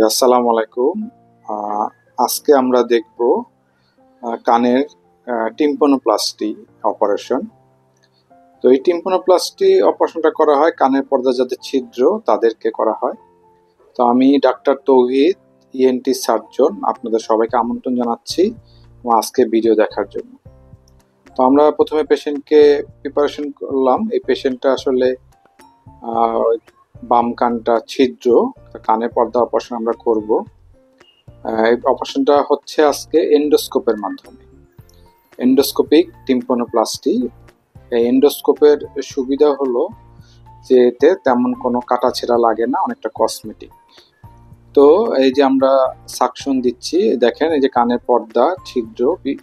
আসসালামু আলাইকুম। আজকে আমরা দেখব কানের টিম্পানোপ্লাস্টি অপারেশন। তো এই টিম্পানোপ্লাস্টি অপারেশনটা করা হয় কানের পর্দা যাদের ছিদ্র তাদেরকে করা হয়। তো আমি ডাক্তার তৌহিদ, ইএনটি সার্জন, আপনাদের সবাইকে আমন্ত্রণ জানাচ্ছি আজকে ভিডিও দেখার জন্য। তো আমরা প্রথমে পেশেন্টকে প্রিপারেশন করলাম। এই পেশেন্টটা আসলে বাম কানটা ছিদ্র, কানের পর্দা অপারেশন আমরা করব। এই অপারেশনটা হচ্ছে আজকে এন্ডোস্কোপের মাধ্যমে, এন্ডোস্কোপিক টিম্পানোপ্লাস্টি। এই এন্ডোস্কোপের সুবিধা হলো যে এতে তেমন কোনো কাটাছেঁড়া লাগে না, অনেকটা কসমেটিক। তো এই যে আমরা সাকশন দিচ্ছি, দেখেন এই যে কানের পর্দা ছিদ্র,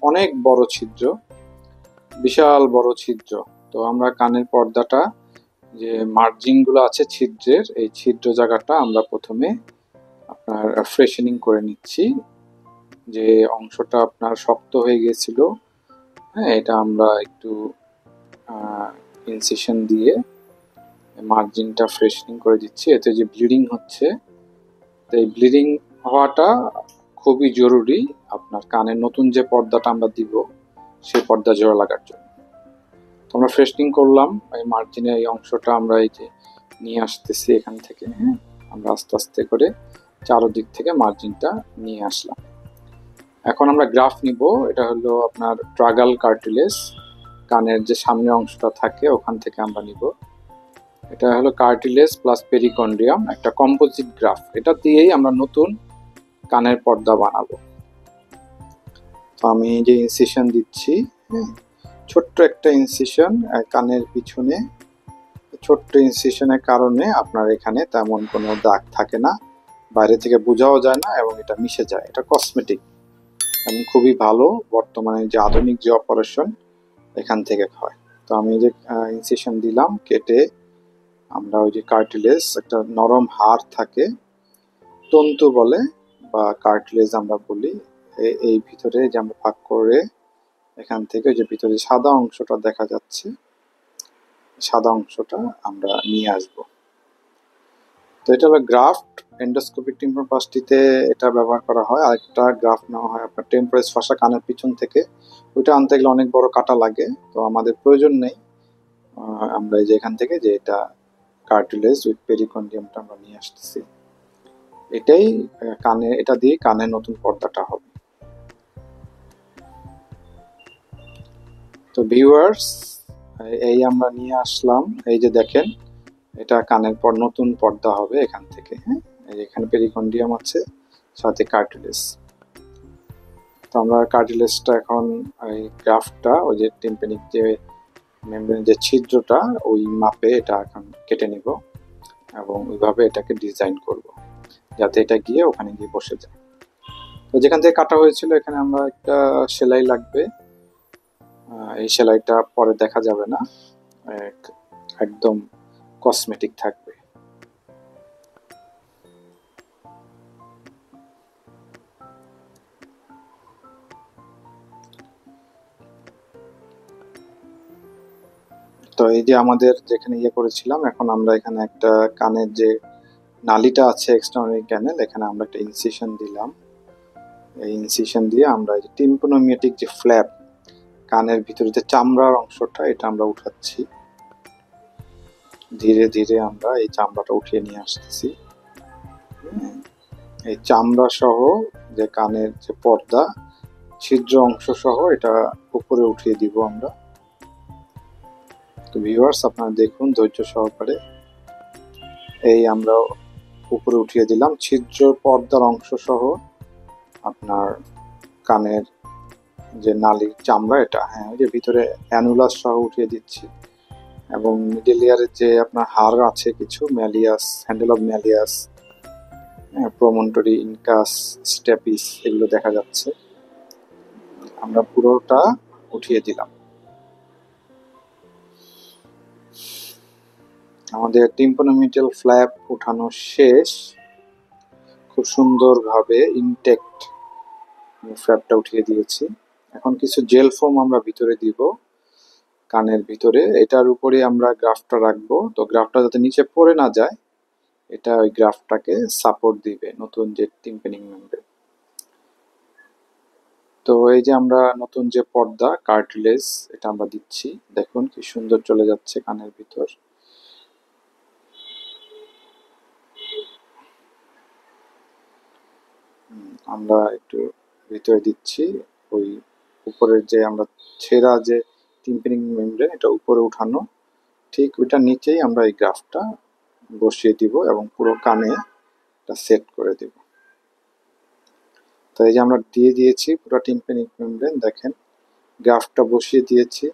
অনেক বড় ছিদ্র, বিশাল বড় ছিদ্র। তো আমরা কানের পর্দাটা যে মার্জিন গুলো আছে ছিদ্রের, এই ছিদ্র জায়গাটা আমরা প্রথমে আপনার ফ্রেশনিং করে নিচ্ছি। যে অংশটা আপনার শক্ত হয়ে গিয়েছিল, হ্যাঁ, এটা আমরা একটু ইনসিশন দিয়ে মার্জিনটা ফ্রেশনিং করে দিচ্ছি। এতে যে ব্লিডিং হচ্ছে, তো এই ব্লিডিং হওয়াটা খুবই জরুরি আপনার কানের নতুন যে পর্দাটা আমরা দিব সেই পর্দা জোড়া লাগার জন্য। তো আমরা ফ্রেশনিং করলাম, এই মার্জিনের এই অংশটা আমরা এই যে নিয়ে আসতেছি এখান থেকে, হ্যাঁ, আমরা আস্তে আস্তে করে চারোদিক থেকে মার্জিনটা নিয়ে আসলাম। এখন আমরা গ্রাফ নিব। এটা হলো আপনার ট্রাগাল কার্টিলেজ, কানের যে সামনের অংশটা থাকে ওখান থেকে আমরা নিব। এটা হলো কার্টিলেজ প্লাস পেরিকন্ড্রিয়াম, একটা কম্পোজিট গ্রাফ। এটা দিয়েই আমরা নতুন কানের পর্দা বানাবো। তো আমি যে ইনসিশন দিচ্ছি, ছোট্ট একটা ইনসিশন কানের পিছনে। ছোট্ট ইনসিশনের কারণে আপনার এখানে তেমন কোনো দাগ থাকে না, বাইরে থেকে বোঝাও যায় না এবং এটা মিশে যায়। এটা কসমেটিক এবং খুবই ভালো। বর্তমানে যে আধুনিক যে অপারেশন এখান থেকে হয়। তো আমি যে ইনসিশন দিলাম, কেটে আমরা ওই যে কার্টিলেজ, একটা নরম হাড় থাকে, তন্তু বলে বা কার্টিলেজ আমরা বলি, এই ভিতরে যে আমরা ভাগ করে এখান থেকে যে ভিতরে সাদা অংশটা দেখা যাচ্ছে, সাদা অংশটা আমরা নিয়ে আসব। তো এটা হলো গ্রাফট। এন্ডোস্কোপিক টিম্পানোপ্লাস্টিতে এটা ব্যবহার করা হয়। আরেকটা গ্রাফট নেওয়া হয় আপনার টেম্পোরারি ফাসা, কানের পিছন থেকে। ওইটা আনতে গেলে অনেক বড় কাটা লাগে, তো আমাদের প্রয়োজন নেই। আমরা এই যে এখান থেকে যে এটা কার্টিলেজ উইথ পেরিকন্ডিয়ামটা আমরা নিয়ে আসতেছি, এটাই কানে, এটা দিয়ে কানের নতুন পর্দাটা হবে। তো ভিউয়ার্স, এই আমরা নিয়ে আসলাম, এই যে দেখেন এটা কানের পর নতুন পর্দা হবে এখান থেকে, হ্যাঁ, এখানে পেরিকন্ডিয়াম আছে, সাথে কার্টিলেজ। তো আমরা কার্টিলেজটা এখন এই গ্রাফটা, ওই যে টিম্প্যানিক যে মেমব্রেনের যে ছিদ্রটা, ওই মাপে এটা এখন কেটে নিব এবং ওইভাবে এটাকে ডিজাইন করব যাতে এটা গিয়ে ওখানে গিয়ে বসে যায়। তো যেখান থেকে কাটা হয়েছিল এখানে আমরা একটা সেলাই লাগবে। এই সেলাইটা পরে দেখা যাবে না, একদম কসমেটিক থাকবে। তো এই যে আমাদের যেখানে ইয়ে করেছিলাম, এখন আমরা এখানে একটা কানের যে নালিটা আছে এক্সটার্নাল ক্যানেল, এখানে আমরা একটা ইনসিশন দিলাম। এই ইনসিশন দিয়ে আমরা এই যে টিম্পানোমিয়াটিক যে ফ্ল্যাপ, কানের ভিতরে যে চামড়ার অংশটা, এটা আমরা উঠাচ্ছি। ধীরে ধীরে আমরা এই চামড়াটা উঠিয়ে নিয়ে আসতেছি। এই চামড়া সহ যে কানের যে পর্দা, ছিদ্র অংশ সহ এটা উপরে উঠিয়ে দিব আমরা। তো ভিউয়ার্স আপনারা দেখুন ধৈর্য সহকারে। এই আমরা উপরে উঠিয়ে দিলাম ছিদ্র পর্দার অংশ সহ আপনার কানের যে নালির চামড়া, এটা, হ্যাঁ, ওই যে ভিতরে অ্যানুলাস সহ উঠিয়ে দিচ্ছি। এবং মিডল ইয়ারের যে আপনার হাড় আছে কিছু, malleus, handle of malleus, promontory, incus, stapes, এগুলো দেখা যাচ্ছে। আমরা পুরোটা উঠিয়ে দিলাম। আমাদের টিম্পানোমিটাল ফ্ল্যাপ উঠানো শেষ, খুব সুন্দরভাবে ইনটেক্ট ফ্ল্যাপটা উঠিয়ে দিয়েছি। এখন কিছু জেল ফোম আমরা ভিতরে দিব কানের ভিতরে, এটার উপরে আমরা গ্রাফটা রাখবো। তো গ্রাফটা যাতে নিচে পড়ে না যায় এটা ওই গ্রাফটাকে সাপোর্ট দিবে, নতুন যে টিম্পানিং মেমব্রেন। তো এই যে আমরা নতুন যে পর্দা কার্টিলেজ এটা আমরা দিচ্ছি, দেখুন কি সুন্দর চলে যাচ্ছে কানের ভিতর। আমরা একটু ভিতরে দিচ্ছি, ওই উপরের যে আমরা ছেঁড়া যে টিম্পানিং মেমব্রেন এটা উপরে উঠানো, ঠিক ওইটার নিচেই আমরা এই গ্রাফটা বসিয়ে দিব এবং পুরো কানে এটা সেট করে দিব। তো এই যে আমরা দিয়ে দিয়েছি পুরো টিম্পানিং মেমব্রেন, দেখেন গ্রাফটা বসিয়ে দিয়েছি।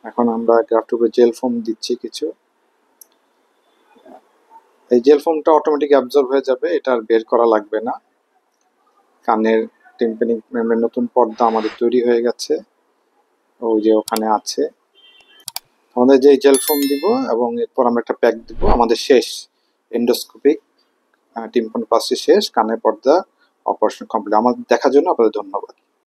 এখন আমরা গ্রাফটার উপরে জেল ফোম দিচ্ছি কিছু। এই জেল ফোমটা অটোমেটিক অ্যাবজর্ব হয়ে যাবে, এটা আর বের করা লাগবে না। কানের টিম্পানিং মেমব্রেন নতুন পর্দা আমাদের তৈরি হয়ে গেছে, ওই যে ওখানে আছে। আমাদের যে জেল ফোম দিব এবং এরপর আমরা একটা প্যাক দিব, আমাদের শেষ এন্ডোস্কোপিক টিম্পানোপ্লাস্টি শেষ, কানের পর্দা অপারেশন কমপ্লিট। আমাদের দেখার জন্য আপনাদের ধন্যবাদ।